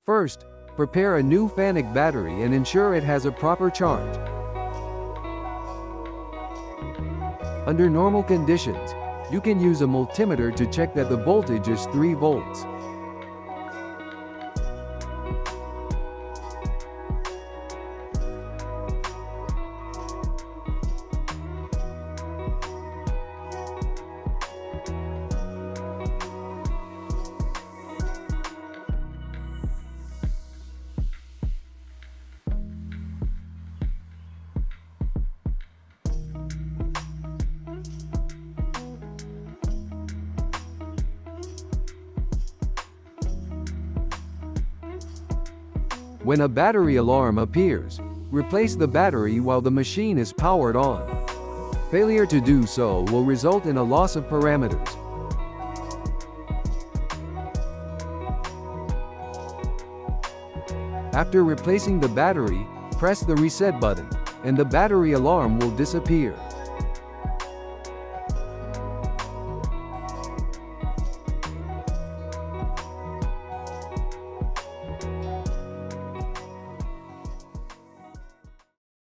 First, prepare a new Fanuc battery and ensure it has a proper charge. Under normal conditions, you can use a multimeter to check that the voltage is 3 volts. When a battery alarm appears, replace the battery while the machine is powered on. Failure to do so will result in a loss of parameters. After replacing the battery, press the reset button, and the battery alarm will disappear.